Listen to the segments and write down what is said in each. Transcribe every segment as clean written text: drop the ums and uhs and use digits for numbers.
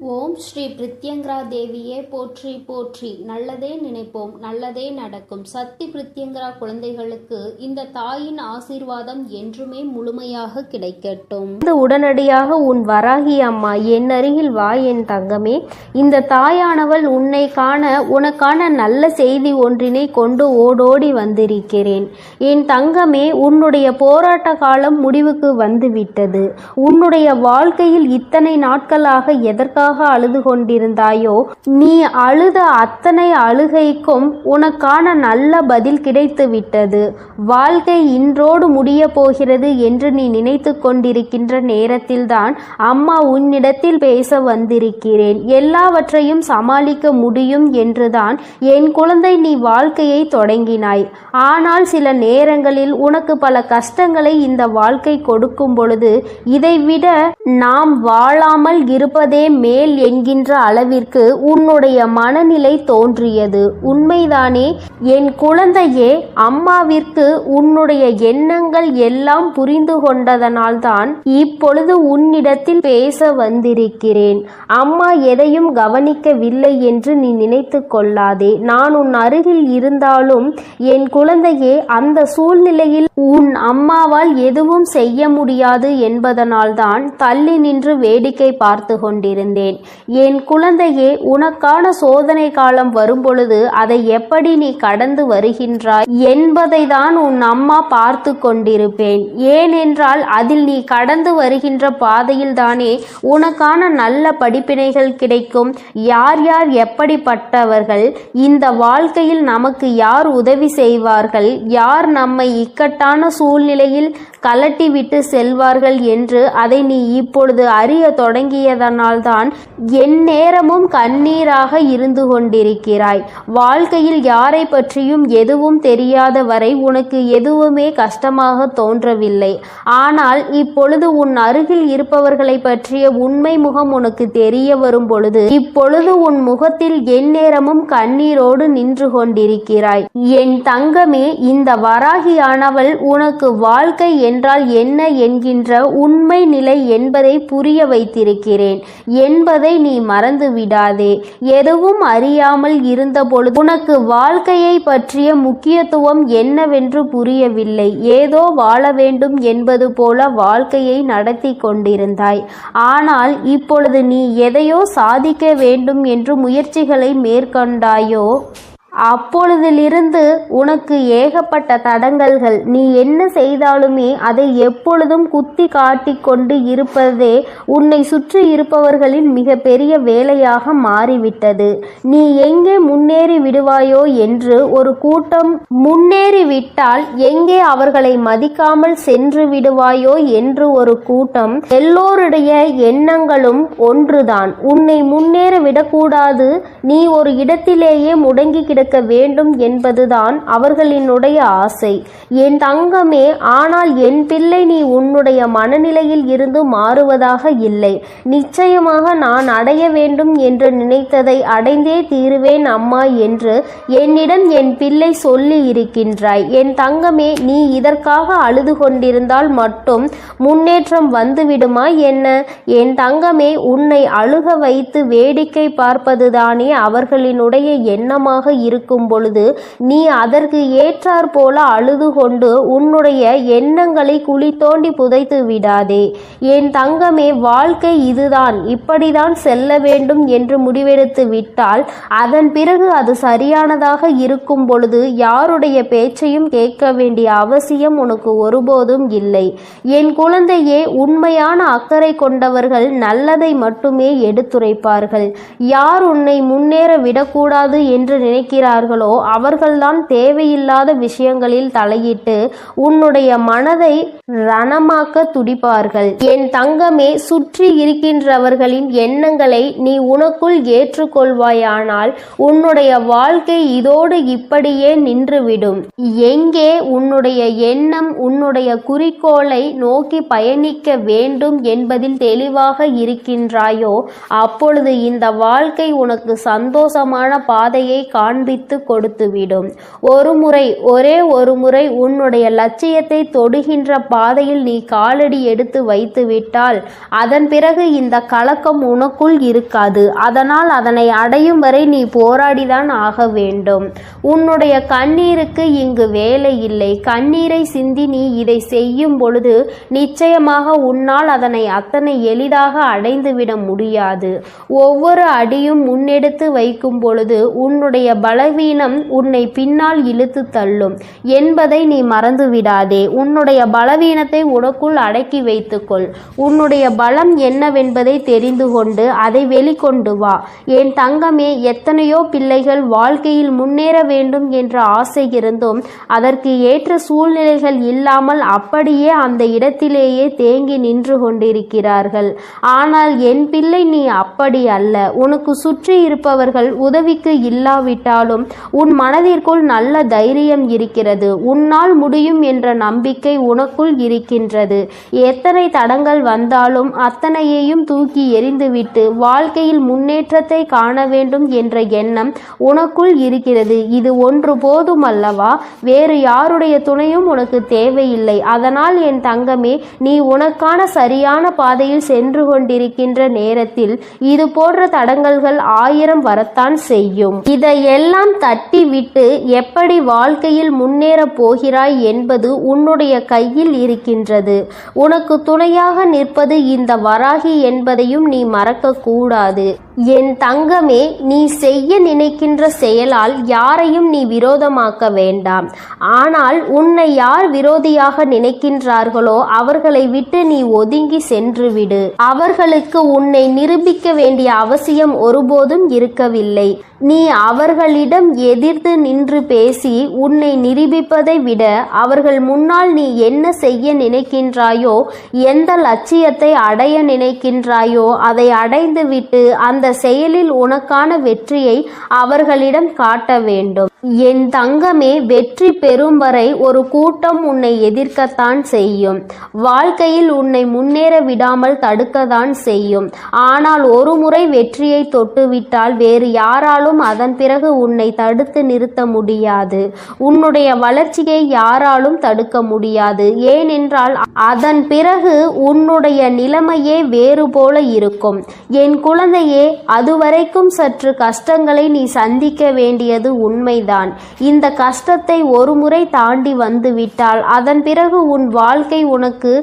ஓம் ஸ்ரீ பிரித்யங்கரா தேவியே போற்றி போற்றி. நல்லதே நினைப்போம், நல்லதே நடக்கும். சக்தி பிரித்யங்கரா குழந்தைகளுக்கு இந்த தாயின் ஆசீர்வாதம் என்றுமே முழுமையாக கிடைக்கட்டும். உடனடியாக உன் வராகி அம்மா என் அருகில் வா என் தங்கமே. இந்த தாயானவள் உன்னை காண உனக்கான நல்ல செய்தி ஒன்றினை கொண்டு ஓடோடி வந்திருக்கிறேன். என் தங்கமே, உன்னுடைய போராட்ட காலம் முடிவுக்கு வந்துவிட்டது. உன்னுடைய வாழ்க்கையில் இத்தனை நாட்களாக எதற்காக அழுது கொண்டிருந்தாயோ, நீ அழுத அத்தனை அழுகைக்கும் உனக்கான நல்ல பதில் கிடைத்து விட்டது. வாழ்க்கை இன்றோடு முடிய போகிறது என்று நீ நினைத்து கொண்டிருக்கின்ற நேரத்தில்தான் அம்மா உன்னிடத்தில் பேச வந்திருக்கிறேன். எல்லாவற்றையும் சமாளிக்க முடியும் என்றுதான் என் குழந்தை நீ வாழ்க்கையை தொடங்கினாய். ஆனால் சில நேரங்களில் உனக்கு பல கஷ்டங்களை இந்த வாழ்க்கை கொடுக்கும் பொழுது இதைவிட நாம் வாழாமல் இருப்பதே மேல் என்கின்ற அளவிற்கு உன்னுடைய மனநிலை தோன்றியது. உண்மைதானே என் குழந்தையே? அம்மாவிற்கு உன்னுடைய எண்ணங்கள் எல்லாம் புரிந்து கொண்டதனால்தான் இப்பொழுது உன்னிடத்தில் பேச வந்திருக்கிறேன். அம்மா எதையும் கவனிக்கவில்லை என்று நீ நினைத்து கொள்ளாதே. நான் உன் அருகில் இருந்தாலும் என் குழந்தையே, அந்த சூழ்நிலையில் உன் அம்மாவால் எதுவும் செய்ய முடியாது என்பதனால்தான் தள்ளி நின்று வேடிக்கை பார்த்து கொண்டிருந்தேன். என் குழந்தையே, உனக்கான சோதனை காலம் வரும்பொழுது அதை எப்படி நீ கடந்து வருகின்றாய் என்பதை தான் உன் அம்மா பார்த்து கொண்டிருப்பேன். ஏனென்றால் அதில் நீ கடந்து வருகின்ற பாதையில் தானே உனக்கான நல்ல படிப்பினைகள் கிடைக்கும். யார் யார் எப்படிப்பட்டவர்கள், இந்த வாழ்க்கையில் நமக்கு யார் உதவி செய்வார்கள், யார் நம்மை இக்கட்டான சூழ்நிலையில் கலட்டிவிட்டு செல்வார்கள் என்று அதை நீ இப்பொழுது அறிய தொடங்கியதனால்தான் என் நேரமும் கண்ணீராக இருந்து கொண்டிருக்கிறாய். வாழ்க்கையில் யாரை பற்றியும் எதுவும் தெரியாத வரை உனக்கு எதுவுமே கஷ்டமாக தோன்றவில்லை. ஆனால் இப்பொழுது உன் அருகில் இருப்பவர்களை பற்றிய உண்மை முகம் உனக்கு தெரிய வரும் பொழுது இப்பொழுது உன் முகத்தில் என் நேரமும் கண்ணீரோடு நின்று கொண்டிருக்கிறாய். என் தங்கமே, இந்த வராகியானவள் உனக்கு வாழ்க்கை என்றால் என்ன என்கின்ற உண்மை நிலை என்பதை புரிய வைத்திருக்கிறேன் என்பதை நீ மறந்து விடாதே. எதுவும் அறியாமல் இருந்த பொழுது உனக்கு வாழ்க்கையை பற்றிய முக்கியத்துவம் என்னவென்று புரியவில்லை. ஏதோ வாழ வேண்டும் என்பது போல வாழ்க்கையை நடத்தி கொண்டிருந்தாய். ஆனால் இப்பொழுது நீ எதையோ சாதிக்க வேண்டும் என்று முயற்சிகளை மேற்கொண்டாயோ, அப்பொழுதிலிருந்து உனக்கு ஏகப்பட்ட தடங்கல்கள். நீ என்ன செய்தாலுமே அதை எப்பொழுதும் குத்தி காட்டி கொண்டு இருப்பதே உன்னை சுற்றி இருப்பவர்களின் மிக பெரிய வேலையாக மாறிவிட்டது. நீ எங்கே முன்னேறி விடுவாயோ என்று ஒரு கூட்டம் முன்னேறிவிட்டால் எங்கே அவர்களை மதிக்காமல் சென்று விடுவாயோ என்று ஒரு கூட்டம். எல்லோருடைய எண்ணங்களும் ஒன்றுதான், உன்னை முன்னேற விடக்கூடாது, நீ ஒரு இடத்திலேயே முடங்கி கிடக்க வேண்டும் என்பதுதான் அவர்களினுடைய ஆசை. என் தங்கமே, ஆனால் என் பிள்ளை, நீ உன்னுடைய மனநிலையில் இருந்து மாறுவதாக இல்லை. நிச்சயமாக நான் அடைய வேண்டும் என்று நினைத்ததை அடைந்தே தீருவேன் அம்மா என்று என்னிடம் என் பிள்ளை சொல்லி இருக்கின்றாய். என் தங்கமே, நீ இதற்காக அழுது கொண்டிருந்தால் மட்டும் முன்னேற்றம் வந்துவிடுமா என்ன? என் தங்கமே, உன்னை அழுக வைத்து வேடிக்கை பார்ப்பதுதானே அவர்களினுடைய எண்ணமாக இருக்கும் பொழுது நீ அதற்கு ஏற்றாற் போல அழுது கொண்டு உன்னுடைய எண்ணங்களை குழி தோண்டி புதைத்து விடாதே. என் தங்கமே, வாழ்க்கை இதுதான், இப்படிதான் செல்ல வேண்டும் என்று முடிவெடுத்து விட்டால் அதன் பிறகு அது சரியானதாக இருக்கும் பொழுது யாருடைய பேச்சையும் கேட்க வேண்டிய அவசியம் உனக்கு ஒருபோதும் இல்லை. என் குழந்தையே, உண்மையான அக்கறை கொண்டவர்கள் நல்லதை மட்டுமே எடுத்துரைப்பார்கள். யார் உன்னை முன்னேற விடக்கூடாது என்று நினைக்கிறார்களோ அவர்கள்தான் தேவையில்லாத விஷயங்களில் தலையிட்டு உன்னுடைய மனதை ரணமாக்க துடிப்பார்கள். என் தங்கமே, சுற்றி இருக்கின்றவர்களின் எண்ணங்களை நீ உனக்குள் ஏற்றுக்கொள்வாயானால் உன்னுடைய வாழ்க்கை இதோடு இப்படியே நின்றுவிடும். எங்கே உன்னுடைய எண்ணம் உன்னுடைய குறிக்கோளை நோக்கி பயணிக்க வேண்டும் என்பதில் தெளிவாக இருக்கின்றாயோ அப்பொழுது இந்த வாழ்க்கை உனக்கு சந்தோஷமான பாதையை காண்பி ஆரம்பித்து கொடுத்துவிடும். ஒரே ஒரு முறை உன்னுடைய லட்சியத்தை தொடுகின்ற பாதையில் நீ காலடி எடுத்து வைத்துவிட்டால் அதன் பிறகு இந்த கலக்கம் உனக்குள் இருக்காது. அதனால் அதனை அடையும் வரை நீ போராடிதான் ஆக வேண்டும். உன்னுடைய கண்ணீருக்கு இங்கு வேலை இல்லை. கண்ணீரை சிந்தி நீ இதை செய்யும் பொழுது நிச்சயமாக உன்னால் அதனை அத்தனை எளிதாக அடைந்துவிட முடியாது. ஒவ்வொரு அடியும் முன்னெடுத்து வைக்கும் பொழுது உன்னுடைய பலவீனம் உன்னை பின்னால் இழுத்து தள்ளும் என்பதை நீ மறந்துவிடாதே. உன்னுடைய பலவீனத்தை உனக்குள் அடக்கி வைத்துக்கொள். உன்னுடைய பலம் என்னவென்பதை தெரிந்து கொண்டு அதை வெளிக்கொண்டு வா. என் தங்கமே, எத்தனையோ பிள்ளைகள் வாழ்க்கையில் முன்னேற வேண்டும் என்ற ஆசை இருந்தும் அதற்கு ஏற்ற சூழ்நிலைகள் இல்லாமல் அப்படியே அந்த இடத்திலேயே தேங்கி நின்று கொண்டிருக்கிறார்கள். ஆனால் என் பிள்ளை, நீ அப்படி அல்ல. உனக்கு சுற்றி இருப்பவர்கள் உதவிக்கு இல்லாவிட்டாலும் உன் மனதிற்குள் நல்ல தைரியம் இருக்கிறது. உன்னால் முடியும் என்ற நம்பிக்கை உனக்குள் இருக்கின்றது. எத்தனை தடங்கள் வந்தாலும் அத்தனையையும் தூக்கி எறிந்துவிட்டு வாழ்க்கையில் முன்னேற்றத்தை காண வேண்டும் என்ற எண்ணம் உனக்குள் இருக்கிறது. இது ஒன்று போதும் அல்லவா? வேறு யாருடைய துணையும் உனக்கு தேவையில்லை. அதனால் என் தங்கமே, நீ உனக்கான சரியான பாதையில் சென்று கொண்டிருக்கின்ற நேரத்தில் இது போன்ற தடங்கல்கள் 1000 வரத்தான் செய்யும். இதையெல்லாம் தட்டிவிட்டு எப்படி வாழ்க்கையில் முன்னேற போகிறாய் என்பது உன்னுடைய கையில் இருக்கின்றது. உனக்கு துணையாக நிற்பது இந்த வராகி என்பதையும் நீ மறக்க கூடாது. என் தங்கமே, நீ செய்ய நினைக்கின்ற செயலால் யாரையும் நீ விரோதமாக்க வேண்டாம். ஆனால் உன்னை யார் விரோதியாக நினைக்கின்றார்களோ அவர்களை விட்டு நீ ஒதுங்கி சென்றுவிடு. அவர்களுக்கு உன்னை நிரூபிக்க வேண்டிய அவசியம் ஒருபோதும் இருக்கவில்லை. நீ அவர்களிடம் எதிர்த்து நின்று பேசி உன்னை நிரூபிப்பதை விட அவர்கள் முன்னால் நீ என்ன செய்ய நினைக்கின்றாயோ, எந்த லட்சியத்தை அடைய நினைக்கின்றாயோ அதை அடைந்துவிட்டு அந்த செயலில் உனக்கான வெற்றியை அவர்களிடம் காட்ட வேண்டும். என் தங்கமே, வெற்றி பெறும் வரை ஒரு கூட்டம் உன்னை எதிர்க்கத்தான் செய்யும். வாழ்க்கையில் உன்னை முன்னேற விடாமல் தடுக்கத்தான் செய்யும். ஆனால் ஒரு முறை வெற்றியை தொட்டுவிட்டால் வேறு யாராலும் அதன் பிறகு உன்னை தடுத்து நிறுத்த முடியாது. உன்னுடைய வளர்ச்சியை யாராலும் தடுக்க முடியாது. ஏனென்றால் அதன் பிறகு உன்னுடைய நிலைமையே வேறு போல இருக்கும். என் குழந்தையே, அதுவரைக்கும் சற்று கஷ்டங்களை நீ சந்திக்க வேண்டியது உண்மைதான். இந்த கஷ்டத்தை ஒரு முறை தாண்டி வந்துவிட்டால் அதன் பிறகு உன் வாழ்க்கை உனக்கு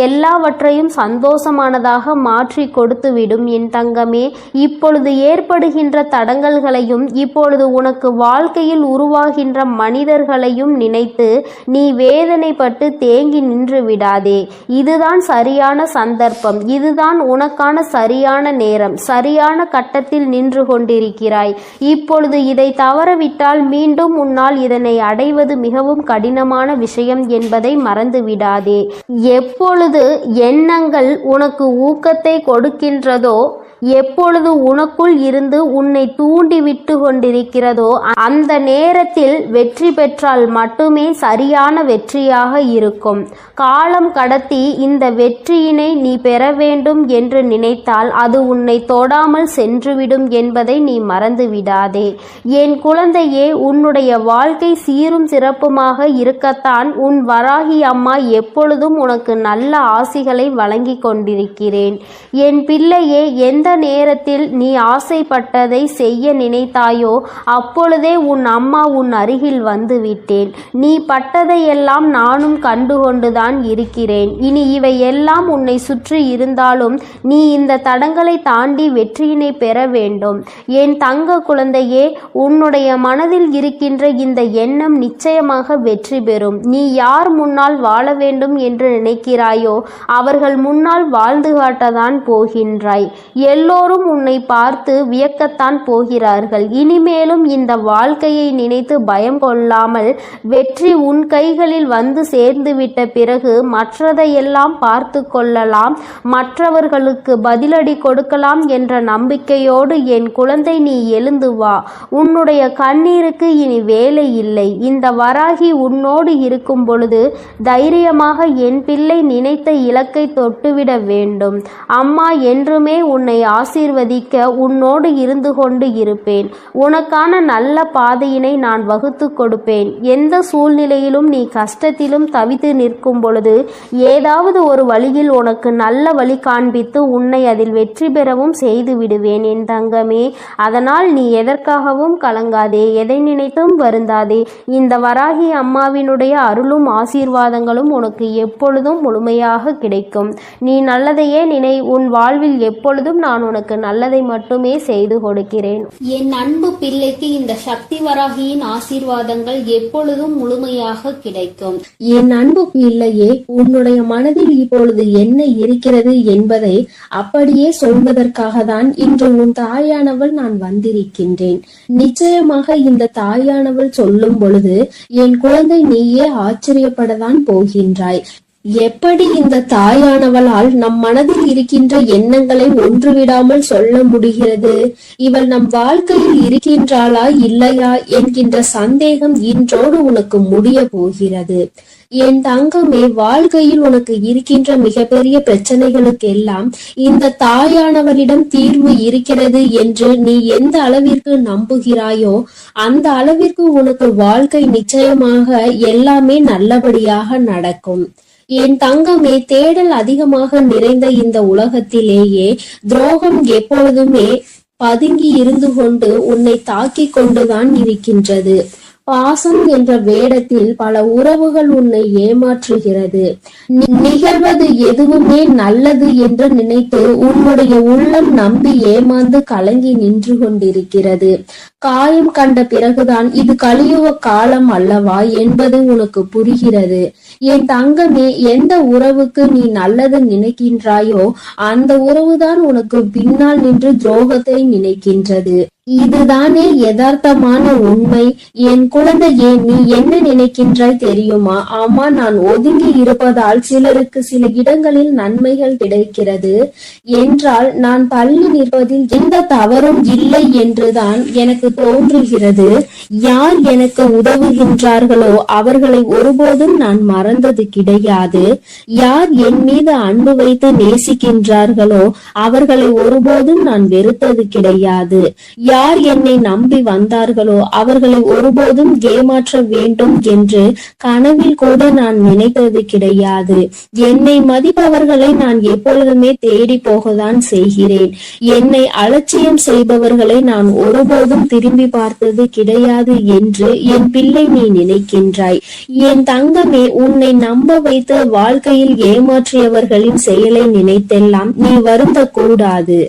எல்லாவற்றையும் சந்தோஷமானதாக மாற்றி கொடுத்துவிடும். என் தங்கமே, இப்பொழுது ஏற்படுகின்ற தடங்கல்களையும் இப்பொழுது உனக்கு வாழ்க்கையில் உருவாகின்ற மனிதர்களையும் நினைத்து நீ வேதனைப்பட்டு தேங்கி நின்று விடாதே. இதுதான் சரியான சந்தர்ப்பம். இதுதான் உனக்கான சரியான நேரம். சரியான கட்டத்தில் நின்று கொண்டிருக்கிறாய். இப்பொழுது இதை தவறவிட்டால் மீண்டும் உன்னால் இதனை அடைவது மிகவும் கடினமான விஷயம் என்பதை மறந்துவிடாதே. எப்பொழுது எண்ணங்கள் உனக்கு ஊக்கத்தை கொடுக்கின்றதோ, எப்பொழுது உனக்குள் இருந்து உன்னை தூண்டி விட்டு கொண்டிருக்கிறதோ அந்த நேரத்தில் வெற்றி பெற்றால் மட்டுமே சரியான வெற்றியாக இருக்கும். காலம் கடத்தி இந்த வெற்றியினை நீ பெற வேண்டும் என்று நினைத்தால் அது உன்னை தொடாமல் சென்றுவிடும் என்பதை நீ மறந்துவிடாதே. என் குழந்தையே, உன்னுடைய வாழ்க்கை சீரும் சிறப்புமாக இருக்கத்தான் உன் வராகி அம்மா எப்பொழுதும் உனக்கு நல்ல ஆசிகளை வழங்கி கொண்டிருக்கிறேன். என் பிள்ளையே, எந்த நேரத்தில் நீ ஆசைப்பட்டதை செய்ய நினைத்தாயோ அப்பொழுதே உன் அம்மா உன் அருகில் வந்து விட்டேன். நீ பட்டதையெல்லாம் நானும் கண்டுகொண்டுதான் இருக்கிறேன். இனி இவை எல்லாம் உன்னை சுற்றி இருந்தாலும் நீ இந்த தடங்களை தாண்டி வெற்றியினை பெற வேண்டும். என் தங்க குழந்தையே, உன்னுடைய மனதில் இருக்கின்ற இந்த எண்ணம் நிச்சயமாக வெற்றி பெறும். நீ யார் முன்னால் வாழ வேண்டும் என்று நினைக்கிறாயோ அவர்கள் முன்னால் வாழ்ந்து காட்டத்தான் போகின்றாய். எல்லோரும் உன்னை பார்த்து வியக்கத்தான் போகிறார்கள். இனிமேலும் இந்த வாழ்க்கையை நினைத்து பயம் கொள்ளாமல் வெற்றி உன் கைகளில் வந்து சேர்ந்துவிட்ட பிறகு மற்றதையெல்லாம் பார்த்து கொள்ளலாம், மற்றவர்களுக்கு பதிலடி கொடுக்கலாம் என்ற நம்பிக்கையோடு என் குழந்தை நீ எழுந்து வா. உன்னுடைய கண்ணீருக்கு இனி வேலை இல்லை. இந்த வராகி உன்னோடு இருக்கும் பொழுது தைரியமாக என் பிள்ளை நினைத்த இலக்கை தொட்டுவிட வேண்டும். அம்மா என்றுமே உன்னை ஆசீர்வதிக்க உன்னோடு இருந்து கொண்டு இருப்பேன். உனக்கான நல்ல பாதையினை நான் வகுத்து கொடுப்பேன். எந்த சூழ்நிலையிலும் நீ கஷ்டத்திலும் தவித்து நிற்கும் பொழுது ஏதாவது ஒரு வழியில் உனக்கு நல்ல வழி காண்பித்து உன்னை அதில் வெற்றி பெறவும் செய்து விடுவேன் என் தங்கமே. அதனால் நீ எதற்காகவும் கலங்காதே, எதை நினைத்தும் வருந்தாதே. இந்த வராகி அம்மாவினுடைய அருளும் ஆசீர்வாதங்களும் உனக்கு எப்பொழுதும் முழுமையாக கிடைக்கும். நீ நல்லதையே நினை. உன் வாழ்வில் எப்பொழுதும் நான் உனக்கு நல்லதை மட்டுமே செய்து கொடுக்கிறேன். என் அன்பு பிள்ளைக்கு இந்த சக்தி வராகியின் ஆசீர்வாதங்கள் எப்பொழுதும் முழுமையாக கிடைக்கும். என் அன்பு பிள்ளையே, உன்னுடைய மனதில் இப்பொழுது என்ன இருக்கிறது என்பதை அப்படியே சொல்வதற்காக தான் இன்று உன் தாயானவள் நான் வந்திருக்கின்றேன். நிச்சயமாக இந்த தாயானவள் சொல்லும் பொழுது என் குழந்தை நீயே ஆச்சரியப்படத்தான் போகின்றாய். எப்படி இந்த தாயானவளால் நம் மனதில் இருக்கின்ற எண்ணங்களை ஒன்றுவிடாமல் சொல்ல முடிகிறது? இவள் நம் வாழ்க்கையில் இருக்கின்றாளா இல்லையா என்கின்ற சந்தேகம் இன்றோடு உனக்கு முடிய போகிறது. என் தங்கமே, வாழ்க்கையில் உனக்கு இருக்கின்ற மிகப்பெரிய பிரச்சனைகளுக்கெல்லாம் இந்த தாயானவளிடம் தீர்வு இருக்கிறது என்று நீ எந்த அளவிற்கு நம்புகிறாயோ அந்த அளவிற்கு உனக்கு வாழ்க்கை நிச்சயமாக எல்லாமே நல்லபடியாக நடக்கும். என் தங்கமே, தேடல் அதிகமாக நிறைந்த இந்த உலகத்திலேயே துரோகம் எப்பொழுதுமே பதுங்கி இருந்து கொண்டு உன்னை தாக்கி கொண்டுதான் இருக்கின்றது. பாசம் என்ற வேடத்தில் பல உறவுகள் உன்னை ஏமாற்றுகிறது. நிகழ்வது எதுவுமே நல்லது என்று நினைத்து உன்னுடைய உள்ளம் நம்பி ஏமாந்து கலங்கி நின்று கொண்டிருக்கிறது. காயம் கண்ட பிறகுதான் இது கலியுக காலம் அல்லவா என்பது உனக்கு புரிகிறது. என் தங்கமே, எந்த உறவுக்கு நீ நல்லது நினைக்கின்றாயோ அந்த உறவுதான் உனக்கு பின்னால் நின்று துரோகத்தை நினைக்கின்றது. இதுதானே யதார்த்தமான உண்மை. என் குழந்தையே, நீ என்ன நினைக்கின்றாய் தெரியுமா? ஆமா, நான் ஒதுங்கி இருப்பதால் சிலருக்கு சில இடங்களில் நன்மைகள் கிடைக்கிறது என்றால் நான் தள்ளி நிற்பதில் எந்த தவறும் இல்லை என்றுதான் எனக்கு தோன்றுகிறது. யார் எனக்கு உதவுகின்றார்களோ அவர்களை ஒருபோதும் நான் மறந்தது கிடையாது. யார் என் மீது அன்பு வைத்து நேசிக்கின்றார்களோ அவர்களை ஒருபோதும் நான் வெறுத்தது கிடையாது. யார் என்னை நம்பி வந்தார்களோ அவர்களை ஒருபோதும் ஏமாற்ற வேண்டும் என்று கனவில் கூட நான் நினைத்தது கிடையாது. என்னை மதிப்பவர்களை நான் எப்பொழுதுமே தேடி போகத்தான் செய்கிறேன். என்னை அலட்சியம் செய்பவர்களை நான் ஒருபோதும் திரும்பி பார்த்தது கிடையாது என்று என் பிள்ளை நீ நினைக்கின்றாய். என் தங்கமே, உன்னை நம்ப வைத்து வாழ்க்கையில் ஏமாற்றியவர்களின் செயலை நினைத்தெல்லாம் நீ வருந்த கூடாது.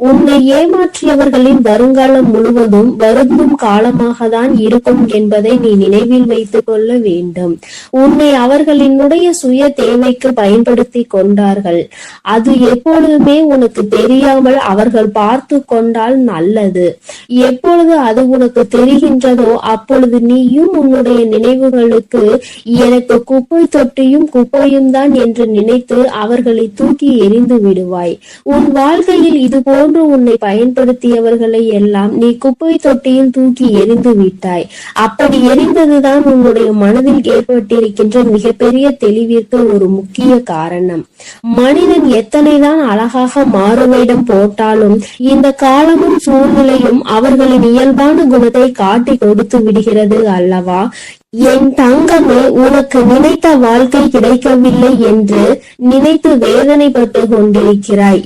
உன்னை ஏமாற்றியவர்களின் வருங்காலம் முழுவதும் வருந்தும் காலமாக தான் இருக்கும் என்பதை நீ நினைவில் வைத்துக் கொள்ள வேண்டும். உன்னை அவர்களினுடைய சுய தேவைக்கு பயன்படுத்தி கொண்டார்கள். அது எப்பொழுதுமே உனக்கு தெரியாமல் அவர்கள் பார்த்து கொண்டால் நல்லது. எப்பொழுது அது உனக்கு தெரிகின்றதோ அப்பொழுது நீயும் உன்னுடைய நினைவுகளுக்கு எனக்கு குப்பை தொட்டியும் குப்பையும் தான் என்று நினைத்து அவர்களை தூக்கி எறிந்து விடுவாய். உன் வாழ்க்கையில் இது போன்று உன்னை பயன்படுத்தியவர்களை எல்லாம் நீ குப்பை தொட்டியில் தூக்கி எறிந்து விட்டாய். அப்படி எரிந்ததுதான் உன்னுடைய மனதில் ஏற்பட்டிருக்கின்ற மிகப்பெரிய தெளிவிற்கு ஒரு முக்கிய காரணம். மனிதன் எத்தனைதான் அழகாக மாறுவேடம் போட்டாலும் இந்த காலமும் சூழ்நிலையும் அவர்களின் இயல்பான குணத்தை காட்டி கொடுத்து விடுகிறது அல்லவா? என் தங்கமே, உனக்கு நினைத்த வாழ்க்கை கிடைக்கவில்லை என்று நினைத்து வேதனைப்பட்டு கொண்டிருக்கிறாய்.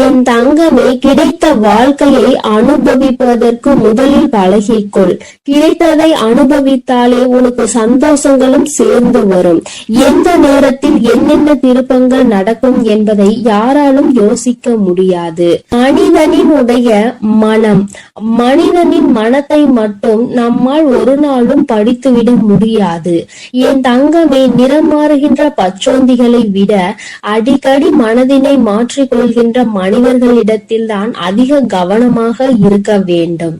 என் தங்கமே, கிடைத்த வாழ்க்கையை அனுபவிப்பதற்கு முதலில் பழகிக்கொள். கிடைத்ததை அனுபவித்தாலே உனக்கு சந்தோஷங்களும் சேர்ந்து வரும். எந்த நேரத்தில் என்னென்ன திருப்பங்கள் நடக்கும் என்பதை யாராலும் யோசிக்க முடியாது. மனிதனினுடைய மனம், மனிதனின் மனத்தை மட்டும் நம்மால் ஒரு நாளும் படித்துவிட முடியாது. என் தங்கமே, நிறம் மாறுகின்ற பச்சோந்திகளை விட அடிக்கடி மனதினை மாற்றிக் கொள்கின்ற மனிதர்களிடத்தில் தான் அதிக கவனமாக இருக்க வேண்டும்.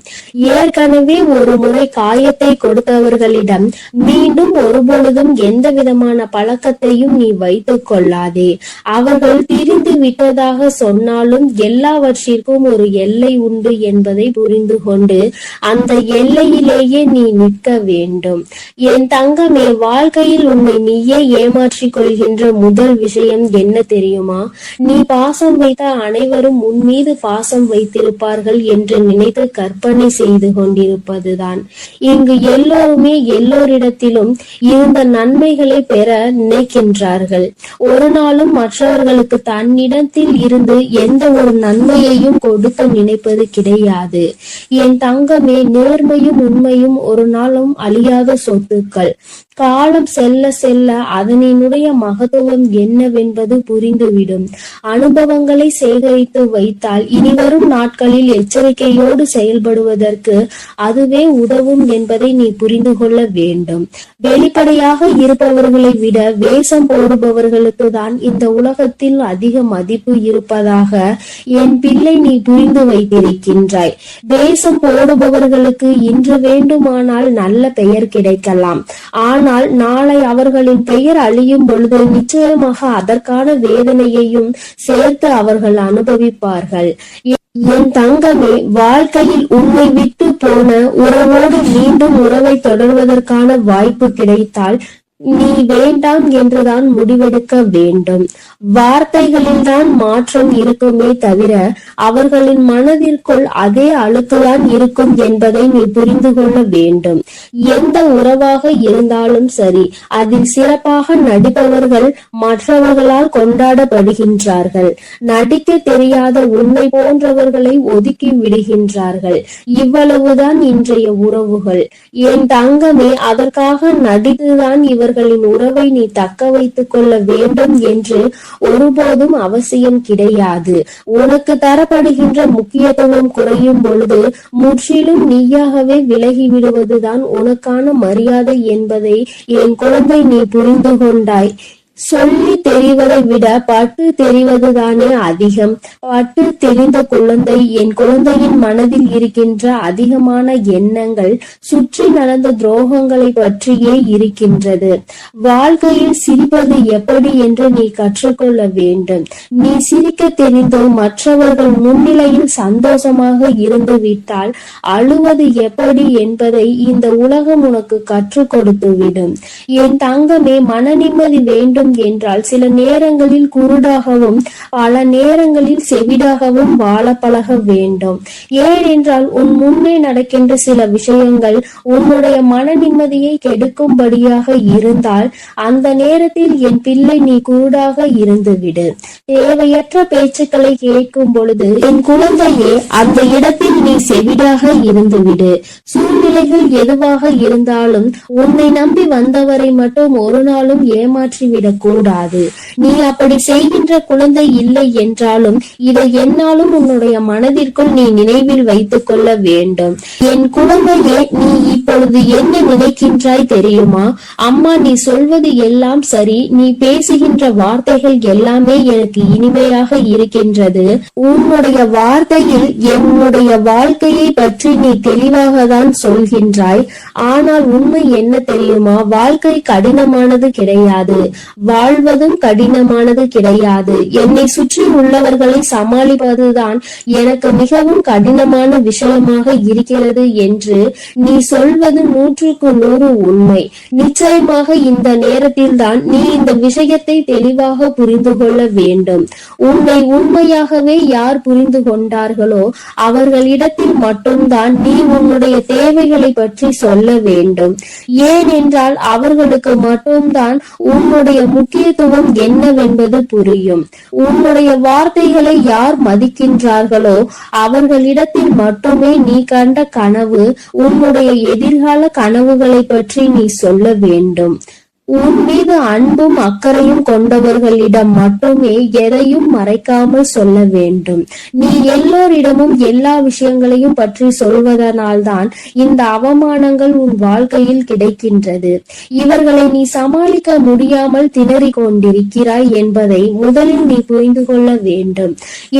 ஏற்கனவே ஒரு முறை காயத்தை கொடுத்தவர்களிடம் மீண்டும் ஒருபொழுதும் எந்த விதமான பழக்கத்தையும் நீ வைத்துக் கொள்ளாதே. அவர்கள் பிரிந்து விட்டதாக சொன்னாலும் எல்லாவற்றிற்கும் ஒரு எல்லை உண்டு என்பதை புரிந்து கொண்டு அந்த எல்லையிலேயே நீ நிற்க வேண்டும். என் தங்கமே, வாழ்க்கையில் உன்னை நீயே ஏமாற்றிக் கொள்கின்ற முதல் விஷயம் என்ன தெரியுமா? நீ பாசம் வைத்த அனைவரும் உன் மீது பாசம் வைத்திருப்பார்கள் என்று நினைத்து கற்பனை செய்து கொண்டிருப்பதுதான். இங்கு எல்லோருமே எல்லோரிடத்திலும் இருந்த நன்மைகளை பெற நினைக்கின்றார்கள். ஒரு நாளும் மற்றவர்களுக்கு தன்னிடத்தில் இருந்து எந்த ஒரு நன்மையையும் கொடுக்க நினைப்பது கிடையாது. என் தங்கமே, நேர்மையும் உண்மையும் ஒரு நாளும் அழியாத சொத்துக்கள். காலம் செல்ல செல்ல அதனினுடைய மகத்துவம் என்னவென்பது புரிந்துவிடும். அனுபவங்களை சேகரித்து வைத்தால் இனிவரும் நாட்களில் எச்சரிக்கையோடு செயல்படுவதற்கு அதுவே உதவும் என்பதை நீ புரிந்து கொள்ள வேண்டும். வெளிப்படையாக இருப்பவர்களை விட வேஷம் போடுபவர்களுக்கு தான் இந்த உலகத்தில் அதிக மதிப்பு இருப்பதாக என் பிள்ளை நீ புரிந்து வைத்திருக்கின்றாய். வேஷம் போடுபவர்களுக்கு இன்று வேண்டுமானால் நல்ல பெயர் கிடைக்கலாம். ஆனால் நாளை அவர்களின் பெயர் அழியும் பொழுது நிச்சயமாக அதற்கான வேதனையையும் சேர்த்து அவர்கள் அனுபவிப்பார்கள். என் தங்கமே, வாழ்க்கையில் உன்னை விட்டு போன உறவோடு மீண்டும் உறவை தொடர்வதற்கான வாய்ப்பு கிடைத்தால் நீ வேண்டாம் என்றுதான் முடிவெடுக்க வேண்டும். வார்த்தைகளில் தான் மாற்றம் இருக்குமே தவிர அவர்களின் மனதிற்குள் அதே அழுக்குதான் இருக்கும் என்பதை நீ புரிந்து கொள்ள வேண்டும். எந்த உறவாக இருந்தாலும் சரி, அதில் சிறப்பாக நடிப்பவர்கள் மற்றவர்களால் கொண்டாடப்படுகின்றார்கள். நடிக்க தெரியாத உன்னை போன்றவர்களை ஒதுக்கி விடுகின்றார்கள். இவ்வளவுதான் இன்றைய உறவுகள். என் தங்கமே, அதற்காக நடித்துதான் இவர்களின் உறவை நீ தக்க வைத்துக் கொள்ள வேண்டும் என்று ஒருபோதும் அவசியம் கிடையாது. உனக்கு தரப்படுகின்ற முக்கியத்துவம் குறையும் பொழுது முற்றிலும் நீயாகவே விலகி விடுவதுதான் உனக்கான மரியாதை என்பதை என் குழந்தை நீ புரிந்து கொண்டாய். சொல்லி தெரிவதை விட பட்டு தெரிவதுதானே அதிகம். பட்டு தெரிந்த குழந்தை, என் குழந்தையின் மனதில் இருக்கின்ற அதிகமான எண்ணங்கள் சுற்றி நடந்த துரோகங்களை பற்றியே இருக்கின்றது. வாழ்க்கையில் சிரிப்பது எப்படி என்று நீ கற்றுக்கொள்ள வேண்டும். நீ சிரிக்க தெரிந்தோ மற்றவர்கள் முன்னிலையில் சந்தோஷமாக இருந்து விட்டால் அழுவது எப்படி என்பதை இந்த உலகம் உனக்கு கற்றுக் கொடுத்து விடும். என் தங்கமே, மன நிம்மதி வேண்டும் என்றால் சில நேரங்களில் குருடாகவும் பல நேரங்களில் செவிடாகவும் வாழ பழக வேண்டும். ஏனென்றால் உன் முன்னே நடக்கின்ற சில விஷயங்கள் உன்னுடைய மன நிம்மதியை கெடுக்கும்படியாக இருந்தால் அந்த நேரத்தில் என் பிள்ளை நீ குருடாக இருந்துவிடு. தேவையற்ற பேச்சுக்களை கேட்கும் பொழுது என் குழந்தையே அந்த இடத்தில் நீ செவிடாக இருந்துவிடு. சூழ்நிலைகள் எதுவாக இருந்தாலும் உன்னை நம்பி வந்தவரை மட்டும் ஒரு நாளும் ஏமாற்றிவிட கூடாது. நீ அப்படி செய்கின்ற குழந்தை இல்லை என்றாலும் இதை என்னாலும் உன்னுடைய மனதிற்குள் நீ நினைவில் வைத்துக் கொள்ள வேண்டும். என் குழந்தையே, நீ இப்பொழுது என்ன நினைக்கின்றாய் தெரியுமா? அம்மா, நீ சொல்வது எல்லாம் சரி, நீ பேசுகின்ற வார்த்தைகள் எல்லாமே எனக்கு இனிமையாக இருக்கின்றது. உன்னுடைய வார்த்தையில் என்னுடைய வாழ்க்கையை பற்றி நீ தெளிவாக தான் சொல்கின்றாய். ஆனால் உண்மை என்ன தெரியுமா? வாழ்க்கை கடினமானது கிடையாது. வாழ்வதும் கடினமானது கிடையாது. என்னை சுற்றி உள்ளவர்களை சமாளிப்பதுதான் எனக்கு மிகவும் கடினமான விஷயமாக இருக்கிறது என்று நீ சொல்வது 100% உண்மை. நிச்சயமாக இந்த நேரத்தில் தான் நீ இந்த விஷயத்தை தெளிவாக புரிந்து கொள்ள வேண்டும். உன்னை உண்மையாகவே யார் புரிந்து கொண்டார்களோ அவர்களிடத்தில் மட்டும்தான் நீ உன்னுடைய தேவைகளை பற்றி சொல்ல வேண்டும். ஏனென்றால் அவர்களுக்கு மட்டும்தான் உன்னுடைய முக்கியத்துவம் என்னவென்பது புரியும். உன்னுடைய வார்த்தைகளை யார் மதிக்கின்றார்களோ அவர்களிடத்தில் மட்டுமே நீ கண்ட கனவு, உன்னுடைய எதிர்கால கனவுகளை பற்றி நீ சொல்ல வேண்டும். உன் மீது அன்பும் அக்கறையும் கொண்டவர்களிடம் மட்டுமே எதையும் மறைக்காமல் சொல்ல வேண்டும். நீ எல்லோரிடமும் எல்லா விஷயங்களையும் பற்றி சொல்வதனால்தான் இந்த அவமானங்கள் உன் வாழ்க்கையில் கிடைக்கின்றது. இவர்களை நீ சமாளிக்க முடியாமல் திணறிக் கொண்டிருக்கிறாய் என்பதை முதலில் நீ புரிந்து கொள்ள வேண்டும்.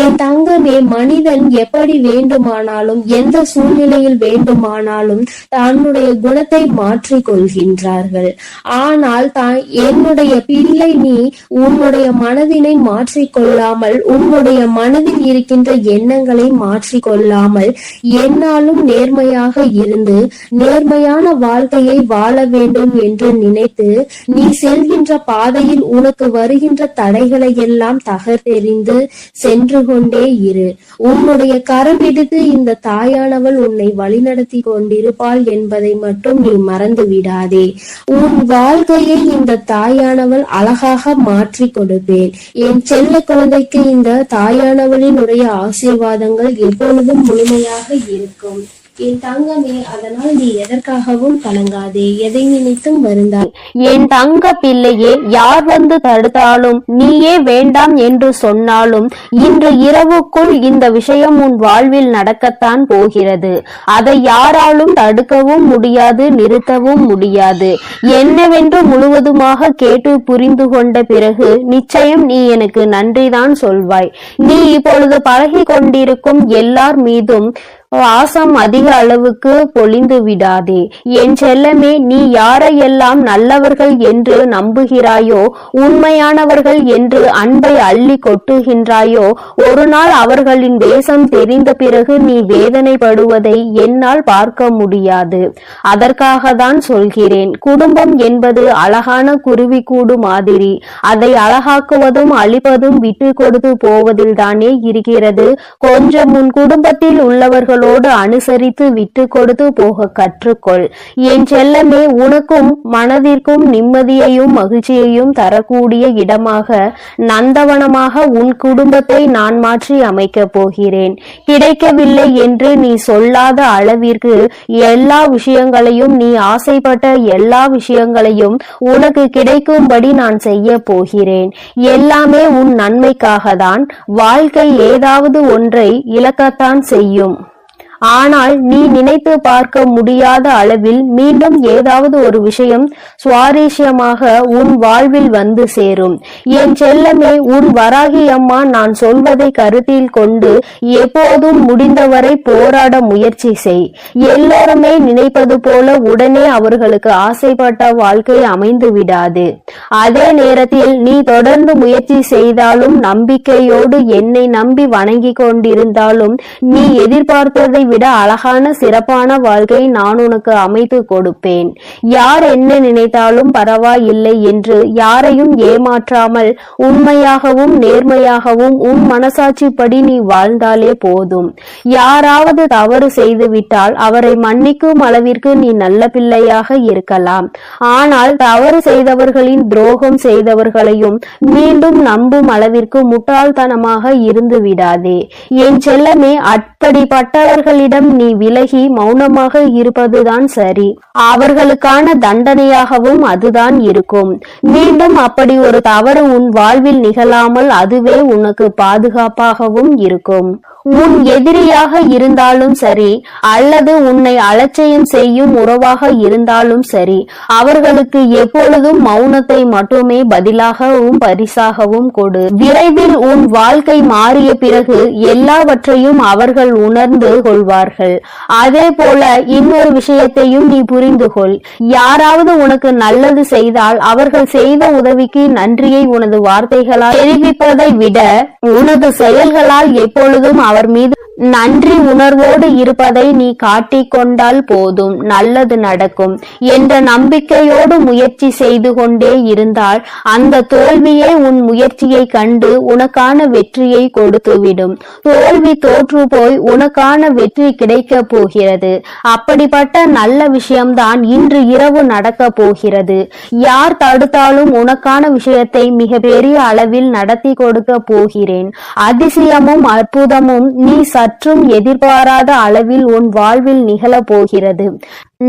என் தங்கமே, மனிதன் எப்படி வேண்டுமானாலும் எந்த சூழ்நிலையில் வேண்டுமானாலும் தன்னுடைய குணத்தை மாற்றிக் கொள்கின்றார்கள். ஆனால் அதனால் தான் என்னுடைய பிள்ளை, நீ உன்னுடைய மனதினை மாற்றிக்கொள்ளாமல், உன்னுடைய மனதில் இருக்கின்ற எண்ணங்களை மாற்றிக்கொள்ளாமல் என்னாலும் நேர்மையாக இருந்து நேர்மையான வாழ்க்கையை வாழ வேண்டும் என்று நினைத்து நீ செல்கின்ற பாதையில் உனக்கு வருகின்ற தடைகளை எல்லாம் தகர்த்தெறிந்து சென்று கொண்டே இரு. உன்னுடைய கரம் பிடித்து இந்த தாயானவள் உன்னை வழிநடத்தி கொண்டிருப்பாள் என்பதை மட்டும் நீ மறந்து விடாதே. உன் வாழ்க்கையை இந்த தாயானவள் அழகாக மாற்றி கொடுப்பேன். என் செல்ல குழந்தைக்கு இந்த தாயானவளினுடைய ஆசீர்வாதங்கள் எப்பொழுதும் முழுமையாக இருக்கும். என் தங்கமே, அதனால் நீ எதற்காகவும் கலங்காதே, எதை நினைத்தும் வருந்தாய். என் தங்க பிள்ளையே, யார் வந்து தடுத்தாலும், நீயே வேண்டாம் என்று சொன்னாலும், இன்று இரவுக்குள் இந்த விஷயம் உன் வாழ்வில் நடக்கத்தான் போகிறது. அதை யாராலும் தடுக்கவும் முடியாது, நிறுத்தவும் முடியாது. என்னவென்று முழுவதுமாக கேட்டு புரிந்து கொண்ட பிறகு நிச்சயம் நீ எனக்கு நன்றிதான் சொல்வாய். நீ இப்பொழுது பழகி கொண்டிருக்கும் எல்லார் மீதும் வாசம் அதிக அளவுக்கு பொழிந்து விடாதே. என் செல்லமே, நீ யாரையெல்லாம் நல்லவர்கள் என்று நம்புகிறாயோ, உண்மையானவர்கள் என்று அன்பை அள்ளி கொட்டுகின்றாயோ, ஒரு நாள் அவர்களின் வேஷம் தெரிந்த பிறகு நீ வேதனைப்படுவதை என்னால் பார்க்க முடியாது. அதற்காக தான் சொல்கிறேன். குடும்பம் என்பது அழகான குருவி கூடு மாதிரி. அதை அழகாக்குவதும் அழிப்பதும் விட்டு கொடுத்து போவதில் தானே இருக்கிறது. கொஞ்சம் உன் குடும்பத்தில் உள்ளவர்கள் அனுசரித்து விட்டு கொடுத்து போக கற்றுக்கொள். என் செல்லமே, உனக்கும் மனதிற்கும் நிம்மதியையும் மகிழ்ச்சியையும் தரக்கூடிய இடமாக, நந்தவனமாக உன் குடும்பத்தை நான் மாற்றி அமைக்கப் போகிறேன். கிடைக்கவில்லை என்று நீ சொல்லாத அளவிற்கு எல்லா விஷயங்களையும், நீ ஆசைப்பட்ட எல்லா விஷயங்களையும் உனக்கு கிடைக்கும்படி நான் செய்ய போகிறேன். எல்லாமே உன் நன்மைக்காக தான். வாழ்க்கை ஏதாவது ஒன்றை இழக்கத்தான் செய்யும். ஆனால் நீ நினைத்து பார்க்க முடியாத அளவில் மீண்டும் ஏதாவது ஒரு விஷயம் சுவாரஸ்யமாக உன் வாழ்வில் வந்து சேரும். என் செல்லமே, உன் வராகி அம்மா நான் சொல்வதை கருத்தில் கொண்டு எப்போதும் முடிந்தவரை போராட முயற்சி செய். எல்லோருமே நினைப்பது போல உடனே அவர்களுக்கு ஆசைப்பட்ட வாழ்க்கை அமைந்து விடாது. அதே நேரத்தில் நீ தொடர்ந்து முயற்சி செய்தாலும், நம்பிக்கையோடு என்னை நம்பி வணங்கி கொண்டிருந்தாலும், நீ எதிர்பார்த்ததை விட அழகான சிறப்பான வாழ்க்கை நான் உனக்கு அமைத்து கொடுப்பேன். யார் என்ன நினைத்தாலும் பரவாயில்லை என்று யாரையும் ஏமாற்றாமல் உண்மையாகவும் நேர்மையாகவும் உன் மனசாட்சிப்படி நீ வாழ்ந்தாலே போதும். யாராவது தவறு செய்துவிட்டால் அவரை மன்னிக்கும் அளவிற்கு நீ நல்ல பிள்ளையாக இருக்கலாம். ஆனால் தவறு செய்தவர்களின் துரோகம் செய்தவர்களையும் மீண்டும் நம்பும் அளவிற்கு முட்டாள்தனமாக இருந்து விடாதே. என் செல்லமே, அப்படிப்பட்டவர்களிடம் நீ விலகி மௌனமாக இருப்பதுதான் சரி. அவர்களுக்கான தண்டனையாகவும் அதுதான் இருக்கும். மீண்டும் அப்படி ஒரு தவறு உன் வாழ்வில் நிகழாமல் அதுவே உனக்கு பாதுகாப்பாகவும் இருக்கும். உன் எதிரியாக இருந்தாலும் சரி, அல்லது உன்னை அலட்சியம் செய்யும் உறவாக இருந்தாலும் சரி, அவர்களுக்கு எப்பொழுதும் மௌனத்தை மட்டுமே பதிலாகவும் பரிசாகவும் கொடு. விரைவில் உன் வாழ்க்கை மாறிய பிறகு எல்லாவற்றையும் அவர்கள் உணர்ந்து கொள்வார்கள். அதே போல இன்னொரு விஷயத்தையும் நீ புரிந்து கொள். யாராவது உனக்கு நல்லது செய்தால் அவர்கள் செய்த உதவிக்கு நன்றியை உனது வார்த்தைகளால் தெரிவிப்பதை விட உனது செயல்களால் எப்பொழுதும் அவர் மீது நன்றி உணர்வோடு இருப்பதை நீ காட்டிக் கொண்டால் போதும், நல்லது நடக்கும் என்ற நம்பிக்கையோடு முயற்சி செய்து கொண்டே இருந்தால் அந்த தோல்வியே உன் முயற்சியை கண்டு உனக்கான வெற்றியை கொடுத்துவிடும். தோல்வி தோற்று போய் உனக்கான வெற்றி கிடைக்க போகிறது. அப்படிப்பட்ட நல்ல விஷயம்தான் இன்று இரவு நடக்க போகிறது. யார் தடுத்தாலும் உனக்கான விஷயத்தை மிக பெரிய அளவில் நடத்தி கொடுக்க போகிறேன். அதிசயமும் அற்புதமும் நீ சற்றும் எதிர்பாராத அளவில் உன் வாழ்வில் நிகழப் போகிறது.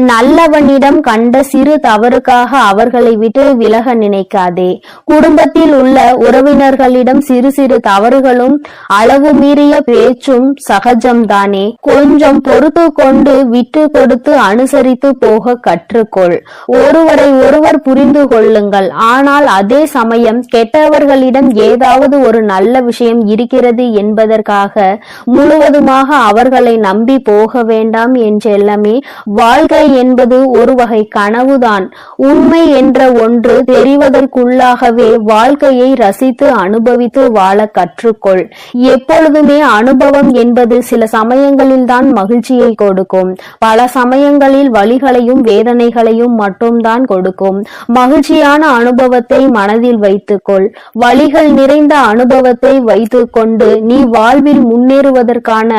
நல்லவனிடம் கண்ட சிறு தவறுக்காக அவர்களை விட்டு விலக நினைக்காதே. குடும்பத்தில் உள்ள உறவினர்களிடம் சிறு சிறு தவறுகளும் அளவு மீறிய பேச்சும் சகஜம்தானே. கொஞ்சம் பொறுத்து கொண்டு விட்டு கொடுத்து அனுசரித்து போக கற்றுக்கொள். ஒருவரை ஒருவர் புரிந்து கொள்ளுங்கள். ஆனால் அதே சமயம் கெட்டவர்களிடம் ஏதாவது ஒரு நல்ல விஷயம் இருக்கிறது என்பதற்காக முழுவதுமாக அவர்களை நம்பி போக வேண்டாம். என்றெல்லாமே வாழ்க்கை வாழ்க்கை என்பது ஒரு வகை கனவுதான். உண்மை என்ற ஒன்று தெரிவதற்குள்ளாகவே வாழ்க்கையை ரசித்து அனுபவித்து வாழ கற்றுக்கொள். எப்பொழுதுமே அனுபவம் என்பது சில சமயங்களில் தான் மகிழ்ச்சியை கொடுக்கும், பல சமயங்களில் வலிகளையும் வேதனைகளையும் மட்டும்தான் கொடுக்கும். மகிழ்ச்சியான அனுபவத்தை மனதில் வைத்துக்கொள். வலிகள் நிறைந்த அனுபவத்தை வைத்துக்கொண்டு நீ வாழ்வில் முன்னேறுவதற்கான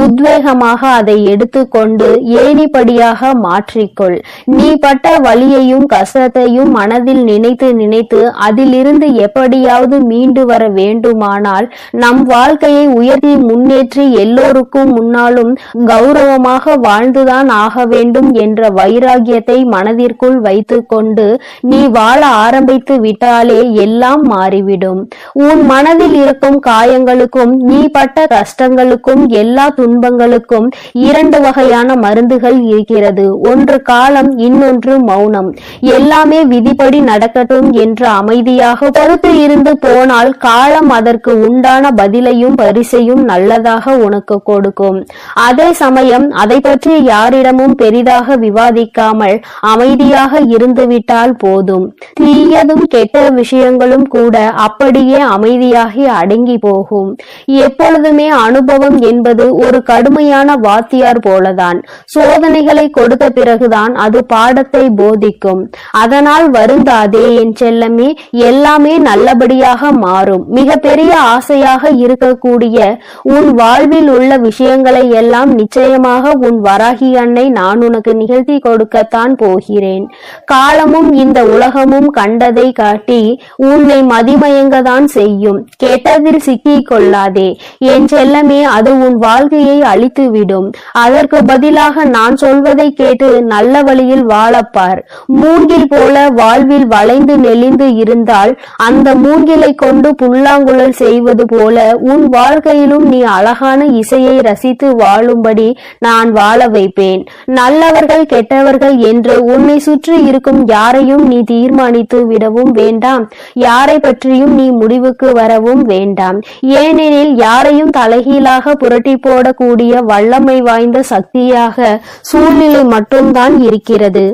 உத்வேகமாக அதை எடுத்துக்கொண்டு ஏணிப்படியாக மாற்றிக்கொள். நீ பட்ட வலியையும் கஷ்டத்தையும் மனதில் நினைத்து நினைத்து அதிலிருந்து எப்படியாவது மீண்டு வர வேண்டுமானால் நம் வாழ்க்கையை உயர்த்தி முன்னேற்றி எல்லோருக்கும் முன்னாலும் கௌரவமாக வாழ்ந்துதான் ஆக வேண்டும் என்ற வைராகியத்தை மனதிற்குள் வைத்துக்கொண்டு நீ வாழ ஆரம்பித்து விட்டாலே எல்லாம் மாறிவிடும். உன் மனதில் இருக்கும் காயங்களுக்கும் நீ பட்ட கஷ்டங்களுக்கும் எல்லா துன்பங்களுக்கும் இரண்டு வகையான மருந்துகள் இருக்கிறது. ஒன்று காலம், இன்னொன்று மௌனம். எல்லாமே விதிப்படி நடக்கட்டும் என்று அமைதியாக பொறுத்து இருந்து போனால் காலம் அதற்கு உண்டான பதிலையும் பரிசையும் நல்லதாக உனக்கு கொடுக்கும். அதே சமயம் அதை பற்றி யாரிடமும் பெரிதாக விவாதிக்காமல் அமைதியாக இருந்துவிட்டால் போதும். தீயதும் கெட்ட விஷயங்களும் கூட அப்படியே அமைதியாகி அடங்கி போகும். எப்பொழுதுமே அனுபவம் என்பது ஒரு கடுமையான வாத்தியார் போலதான். சோதனைகளை கொடுத்த பிறகுதான் அது பாடத்தை போதிக்கும். அதனால் வருந்தாதே என் செல்லமே, எல்லாமே நல்லபடியாக மாறும். மிக பெரிய ஆசையாக இருக்கக்கூடிய உன் வாழ்வில் உள்ள விஷயங்களை எல்லாம் நிச்சயமாக உன் வராகி அன்னை நான் உனக்கு நிகழ்த்தி கொடுக்கத்தான் போகிறேன். காலமும் இந்த உலகமும் கண்டதை காட்டி உன்னை மதிமயங்கதான் செய்யும். கெட்டதில் சிக்கிக் கொள்ளாதே என் செல்லமே, அது உன் வாழ்க்கையை அழித்துவிடும். அதற்கு பதிலாக நான் சொல்வதை கேட்டு நல்ல வழியில் வாழப்பார். மூங்கில் போல வாழ்வில் வளைந்து நெளிந்து இருந்தால் அந்த மூங்கிலை கொண்டு புல்லாங்குழல் செய்வது போல உன் வாழ்க்கையிலும் நீ அழகான இசையை ரசித்து வாழும்படி நான் வாழ வைப்பேன். நல்லவர்கள் கெட்டவர்கள் என்று உன்னை சுற்றி இருக்கும் யாரையும் நீ தீர்மானித்து விடவும் வேண்டாம், யாரை பற்றியும் நீ முடிவுக்கு வரவும் வேண்டாம். ஏனெனில் யாரையும் தலைகீழாக புரட்டி போடக்கூடிய வல்லமை வாய்ந்த சக்தியாக சூழ்நிலை மட்டும்தான் இருக்கிறது.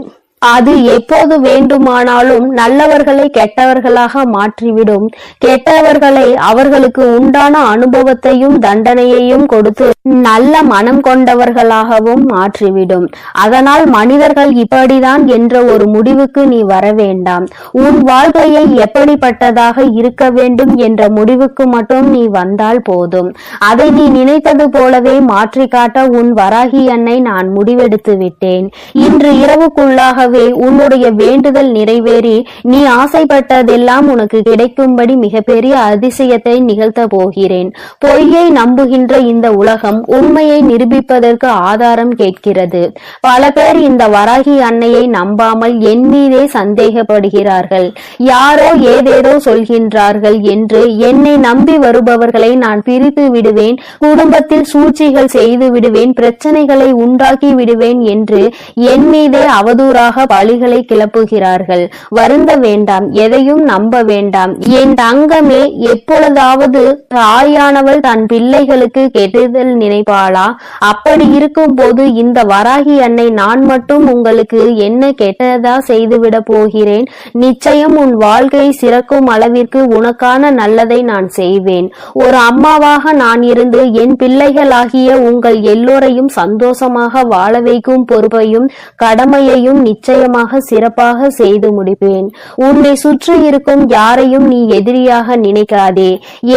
அது எப்போது வேண்டுமானாலும் நல்லவர்களை கெட்டவர்களாக மாற்றிவிடும். கெட்டவர்களை அவர்களுக்கு உண்டான அனுபவத்தையும் தண்டனையையும் கொடுத்து நல்ல மனம் கொண்டவர்களாகவும் மாற்றிவிடும். அதனால் மனிதர்கள் இப்படிதான் என்ற ஒரு முடிவுக்கு நீ வர வேண்டாம். உன் வாழ்க்கையை எப்படிப்பட்டதாக இருக்க வேண்டும் என்ற முடிவுக்கு மட்டும் நீ வந்தால் போதும். அதை நீ நினைத்தது போலவே மாற்றி காட்ட உன் வராகி அன்னை நான் முடிவெடுத்து விட்டேன். இன்று இரவுக்குள்ளாக உன்னுடைய வேண்டுதல் நிறைவேறி நீ ஆசைப்பட்டதெல்லாம் உனக்கு கிடைக்கும்படி மிகப்பெரிய அதிசயத்தை நிகழ்த்த போகிறேன். பொய்யை நம்புகின்ற இந்த உலகம் உண்மையை நிரூபிப்பதற்கு ஆதாரம் கேட்கிறது. பல பேர் இந்த வராகி அன்னையை நம்பாமல் என் மீதே சந்தேகப்படுகிறார்கள். யாரோ ஏதேதோ சொல்கின்றார்கள் என்று என்னை நம்பி வருபவர்களை நான் பிரித்து விடுவேன், குடும்பத்தில் சூழ்ச்சிகள் செய்து விடுவேன், பிரச்சனைகளை உண்டாக்கி விடுவேன் என்று என் மீதே அவதூறாக பழிகளை கிளப்புகிறார்கள். வருந்த வேண்டாம், எதையும் நம்ப வேண்டாம் என் தங்கமே. எப்பொழுதாவது தாயானவள் தன் பிள்ளைகளுக்கு கெடுதல் நினைப்பாளா? அப்படி இருக்கும் போது இந்த வராகி அன்னை நான் மட்டும் உங்களுக்கு என்ன கெட்டதா செய்துவிட போகிறேன்? நிச்சயம் உன் வாழ்க்கை சிறக்கும் அளவிற்கு உனக்கான நல்லதை நான் செய்வேன். ஒரு அம்மாவாக நான் இருந்து என் பிள்ளைகளாகிய உங்கள் எல்லோரையும் சந்தோஷமாக வாழ வைக்கும் பொறுப்பையும் கடமையையும் நிச்சயமாக சிறப்பாக செய்து முடிப்பேன். உன்னை சுற்றி இருக்கும் யாரையும் நீ எதிரியாக நினைக்காதே.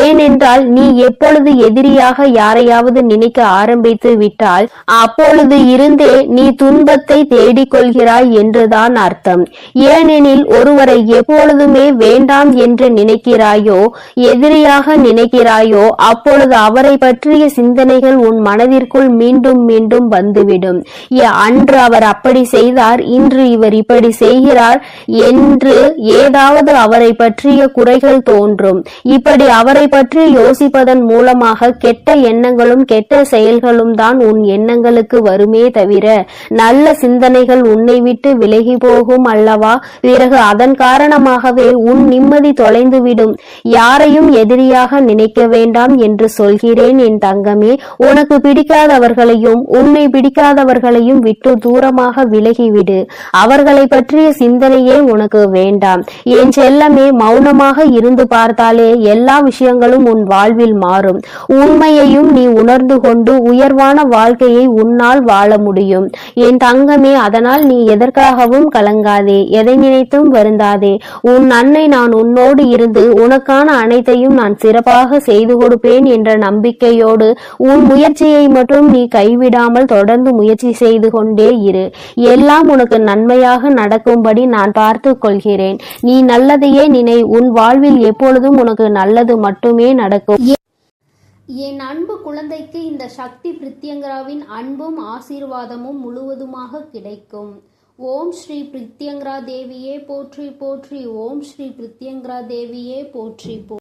ஏனென்றால் நீ எப்பொழுது எதிரியாக யாரையாவது நினைக்க ஆரம்பித்து விட்டால் அப்பொழுது இருந்தே நீ துன்பத்தை தேடிக்கொள்கிறாய் என்றுதான் அர்த்தம். ஏனெனில் ஒருவரை எப்பொழுதுமே வேண்டாம் என்று நினைக்கிறாயோ, எதிரியாக நினைக்கிறாயோ, அப்பொழுது அவரை பற்றிய சிந்தனைகள் உன் மனதிற்குள் மீண்டும் மீண்டும் வந்துவிடும். அன்று அவர் அப்படி செய்தார், இன்று இன்று இவர் இப்படி செய்கிறார் என்று ஏதாவது அவரை பற்றிய குறைகள் தோன்றும். இப்படி அவரை பற்றி யோசிப்பதன் மூலமாக கெட்ட எண்ணங்களும் கெட்ட செயல்களும் தான் உன் எண்ணங்களுக்கு வருமே தவிர நல்ல சிந்தனைகள் உன்னை விட்டு விலகி போகும் அல்லவா? பிறகு அதன் காரணமாகவே உன் நிம்மதி தொலைந்துவிடும். யாரையும் எதிரியாக நினைக்க வேண்டாம் என்று சொல்கிறேன் என் தங்கமே. உனக்கு பிடிக்காதவர்களையும் உன்னை பிடிக்காதவர்களையும் விட்டு தூரமாக விலகிவிடு. அவர்களை பற்றிய சிந்தனையே உனக்கு வேண்டாம். என் செல்லமே, மௌனமாக இருந்து பார்த்தாலே எல்லா விஷயங்களும் உன் வாழ்வில் மாறும். உண்மையையும் நீ உணர்ந்து கொண்டு உயர்வான வாழ்க்கையை உன்னால் வாழ முடியும் என் தங்கமே. அதனால் நீ எதற்காகவும் கலங்காதே, எதை நினைத்தும் வருந்தாதே. உன் அன்னை நான் உன்னோடு இருந்து உனக்கான அனைத்தையும் நான் சிறப்பாக செய்து கொடுப்பேன் என்ற நம்பிக்கையோடு உன் முயற்சியை மட்டும் நீ கைவிடாமல் தொடர்ந்து முயற்சி செய்து கொண்டே இரு. எல்லாம் உனக்கு நன்மையாக நடக்கும்படி நான் பார்த்து கொள்கிறேன். நீ நல்லதையே நினை. உன் வாழ்வில் எப்பொழுதும் உனக்கு நல்லது மட்டுமே நடக்கும். என் அன்பு குழந்தைக்கு இந்த சக்தி பிரித்யங்கராவின் அன்பும் ஆசீர்வாதமும் முழுவதுமாக கிடைக்கும். ஓம் ஸ்ரீ பிரித்யங்கரா தேவியே போற்றி போற்றி. ஓம் ஸ்ரீ பிரித்யங்கரா தேவியே போற்றி போற்றி.